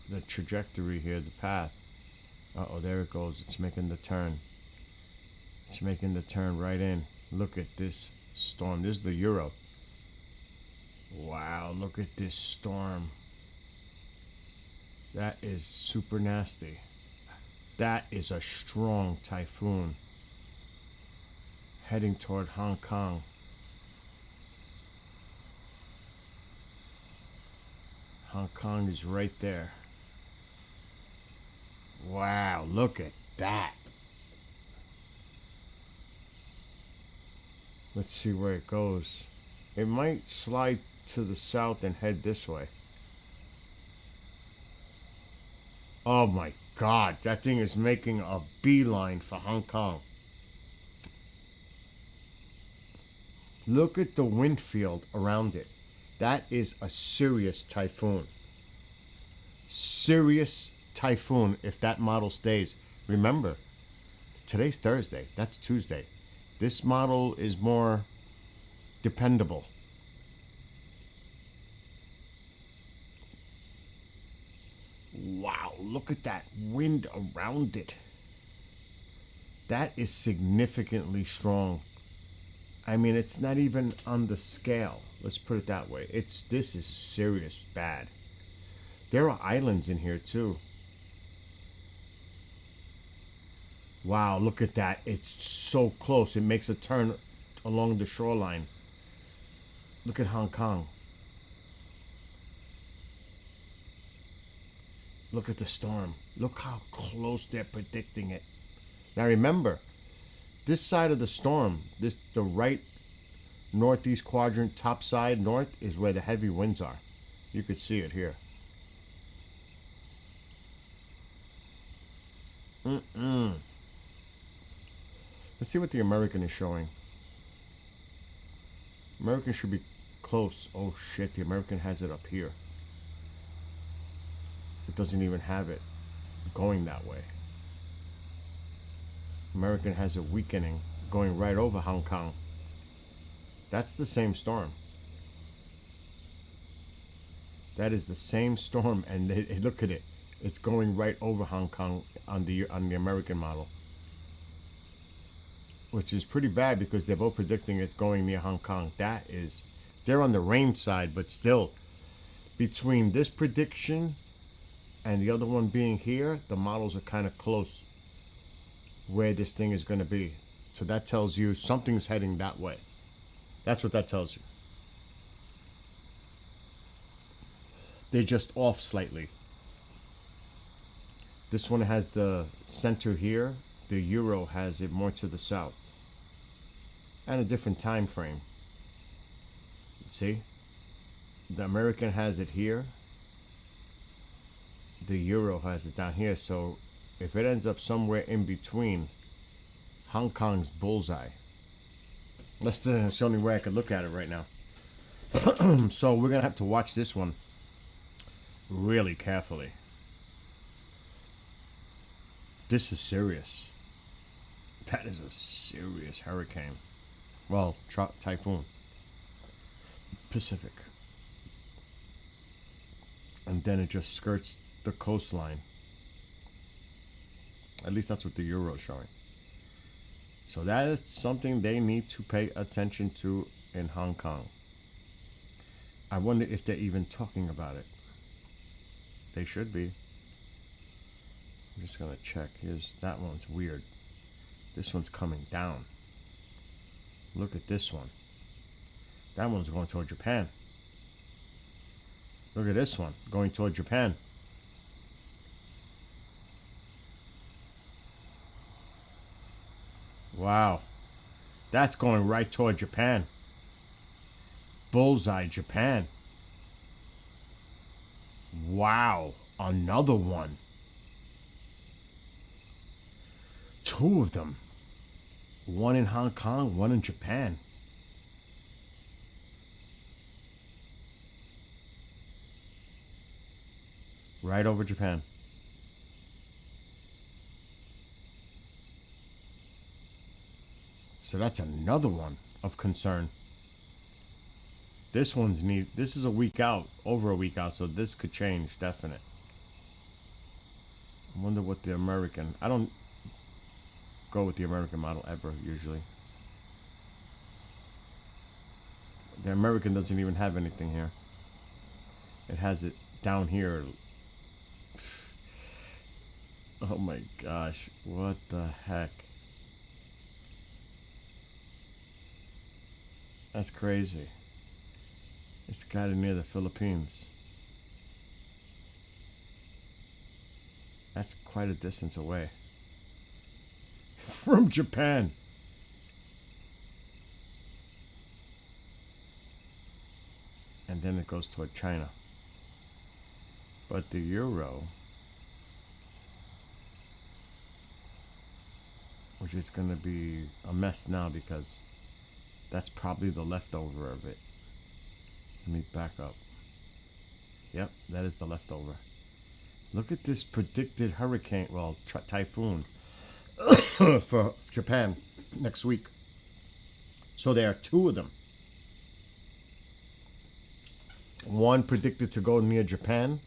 A: the trajectory here, the path. Uh-oh, there it goes. It's making the turn. It's making the turn right in. Look at this storm. This is the Euro. Wow, look at this storm. That is super nasty. That is a strong typhoon heading toward Hong Kong. Hong Kong is right there. Wow, look at that. Let's see where it goes. It might slide to the south and head this way. Oh my God, that thing is making a beeline for Hong Kong. Look at the wind field around it. That is a serious typhoon. Serious typhoon if that model stays. Remember, today's Thursday. That's Tuesday. This model is more dependable. Wow. Wow, look at that wind around it. That is significantly strong. I mean, it's not even on the scale. Let's put it that way. This is serious bad. There are islands in here too. Wow, look at that. It's so close. It makes a turn along the shoreline. Look at Hong Kong. Look at the storm. Look how close they're predicting it. Now remember, this side of the storm, the right northeast quadrant, top side north, is where the heavy winds are. You could see it here. Let's see what the American is showing. American should be close. Oh shit, the American has it up here. It doesn't even have it going that way. American has it weakening, going right over Hong Kong. That's the same storm. That is the same storm, and look at it. It's going right over Hong Kong on the American model, which is pretty bad because they're both predicting it's going near Hong Kong. They're on the rain side, but still, between this prediction and the other one being here, the models are kind of close where this thing is going to be. So that tells you something's heading that way. That's what that tells you. They're just off slightly. This one has the center here. The Euro has it more to the south. And a different time frame. See? The American has it here. The Euro has it down here. So if it ends up somewhere in between, Hong Kong's bullseye. That's the only way I could look at it right now. So we're going to have to watch this one really carefully. This is serious. That is a serious hurricane. Well, typhoon. Pacific. And then it just skirts the coastline. At least that's what the Euro is showing. So that's something they need to pay attention to in Hong Kong. I wonder if they're even talking about it. They should be. I'm just going to check. That one's weird. This one's coming down. Look at this one. That one's going toward Japan. Look at this one going toward Japan. Wow. That's going right toward Japan. Bullseye, Japan. Wow. Another one. Two of them. One in Hong Kong, one in Japan. Right over Japan. So that's another one of concern. This is a week out, over a week out, so this could change, definite. I wonder what the American, I don't go with the American model ever, usually. The American doesn't even have anything here. It has it down here. Oh my gosh, what the heck? That's crazy. It's got it near the Philippines. That's quite a distance away. From Japan. And then it goes toward China. But the Euro, which is going to be a mess now because that's probably the leftover of it. Let me back up. Yep, that is the leftover. Look at this predicted hurricane, well, typhoon for Japan next week. So there are two of them. One predicted to go near Japan,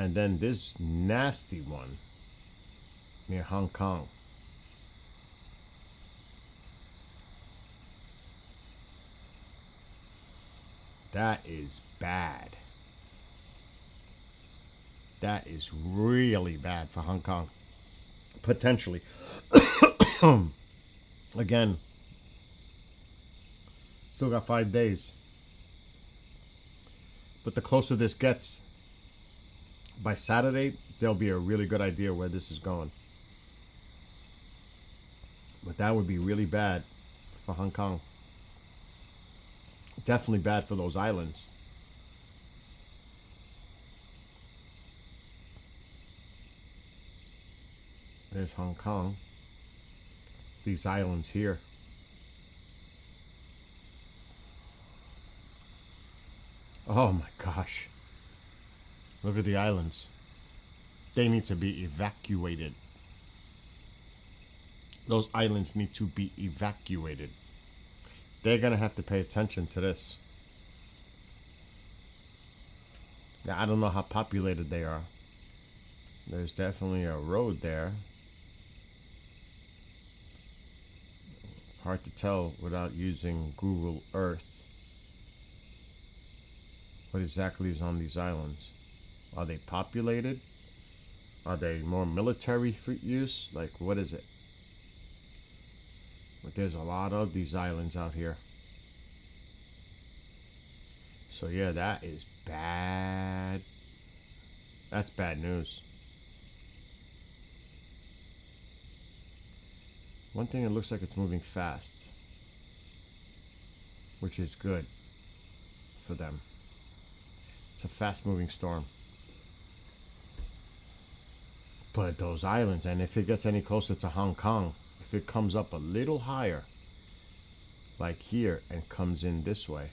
A: And then this nasty one near Hong Kong. That is bad. That is really bad for Hong Kong. Potentially. Again, still got 5 days. But the closer this gets, by Saturday, there'll be a really good idea where this is going. But that would be really bad for Hong Kong. Definitely bad for those islands. There's Hong Kong. These islands here. Oh my gosh. Look at the islands. They need to be evacuated. Those islands need to be evacuated. They're going to have to pay attention to this. Now, I don't know how populated they are. There's definitely a road there. Hard to tell without using Google Earth what exactly is on these islands. Are they populated? Are they more military for use? Like, what is it? But there's a lot of these islands out here. So yeah, that is bad. That's bad news. One thing, it looks like it's moving fast, which is good for them. It's a fast-moving storm. But those islands, and if it gets any closer to Hong Kong, if it comes up a little higher, like here, and comes in this way,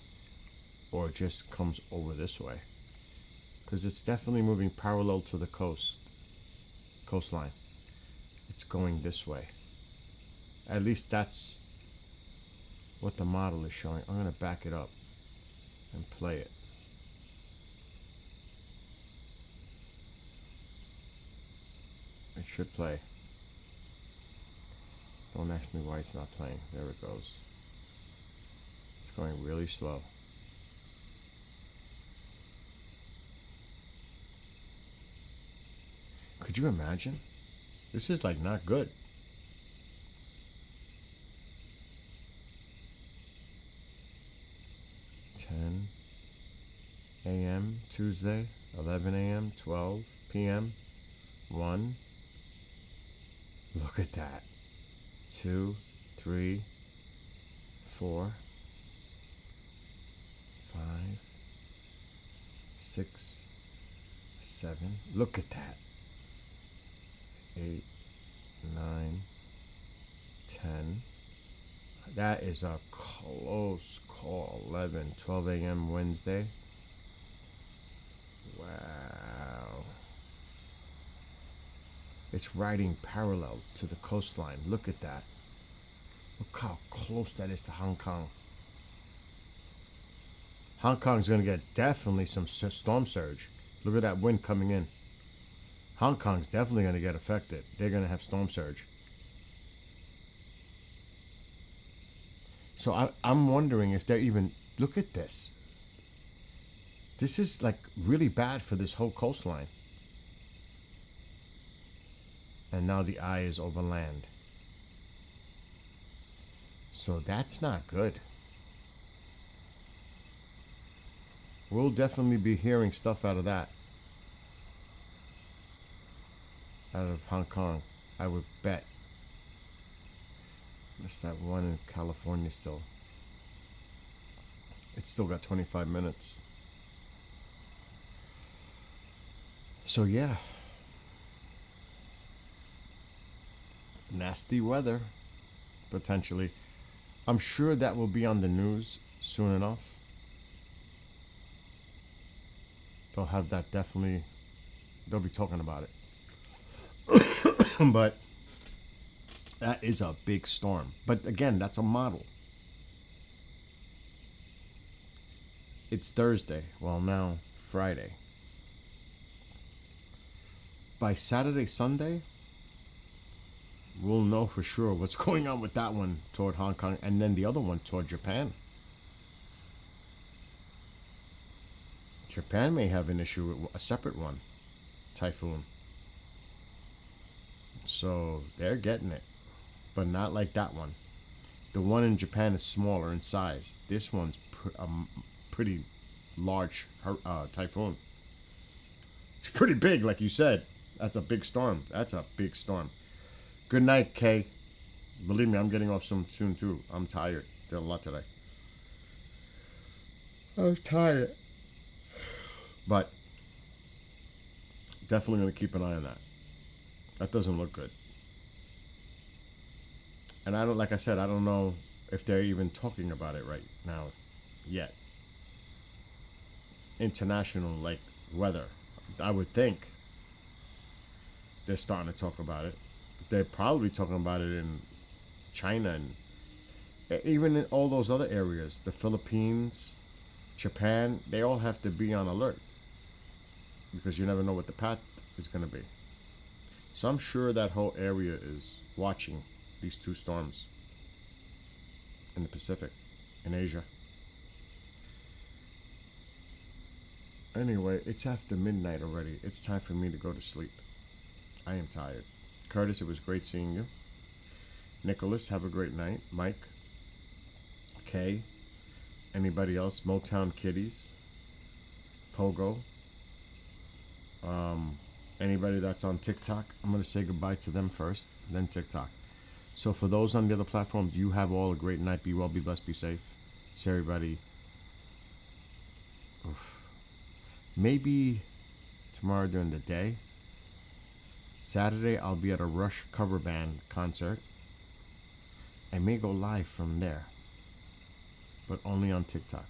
A: or just comes over this way, because it's definitely moving parallel to the coastline. It's going this way. At least that's what the model is showing. I'm going to back it up and play it. It should play. Don't ask me why it's not playing. There it goes. It's going really slow. Could you imagine? This is like not good. a.m. Tuesday, 11 a.m., 12 p.m., 1. Look at that. 2, 3, 4, 5, 6, 7. Look at that. 8, 9, 10. That is a close call. 11, 12 a.m. Wednesday. Wow. It's riding parallel to the coastline. Look at that. Look how close that is to Hong Kong. Hong Kong's going to get definitely some storm surge. Look at that wind coming in. Hong Kong's definitely going to get affected. They're going to have storm surge. So I'm wondering if they're even... Look at this. This is like really bad for this whole coastline. And now the eye is over land. So that's not good. We'll definitely be hearing stuff out of that. Out of Hong Kong, I would bet. There's that one in California still. It's still got 25 minutes. So yeah. Nasty weather, potentially. I'm sure that will be on the news soon enough. They'll have that definitely. They'll be talking about it. But that is a big storm. But again, that's a model. It's Thursday. Well, now Friday. by Saturday, Sunday, we'll know for sure what's going on with that one toward Hong Kong, and then the other one toward Japan. Japan may have an issue with a separate one, typhoon. So they're getting it, but not like that one. The one in Japan is smaller in size. This one's pretty large typhoon. It's pretty big, like you said. That's a big storm. That's a big storm. Good night, Kay. Believe me, I'm getting off soon too. I'm tired. Did a lot today. I'm tired. But definitely going to keep an eye on that. That doesn't look good. And I don't, like I said, I don't know if they're even talking about it right now yet. International, like, weather. I would think they're starting to talk about it. They're probably talking about it in China and even in all those other areas. The Philippines, Japan, they all have to be on alert. Because you never know what the path is going to be. So I'm sure that whole area is watching these two storms in the Pacific, in Asia. Anyway, it's after midnight already. It's time for me to go to sleep. I am tired. Curtis, it was great seeing you. Nicholas, have a great night. Mike, Kay, anybody else? Motown Kitties, Pogo, anybody that's on TikTok. I'm going to say goodbye to them first, then TikTok. So for those on the other platforms, you have all a great night. Be well, be blessed, be safe. See everybody. Oof. Maybe tomorrow during the day. Saturday, I'll be at a Rush cover band concert. I may go live from there, but only on TikTok.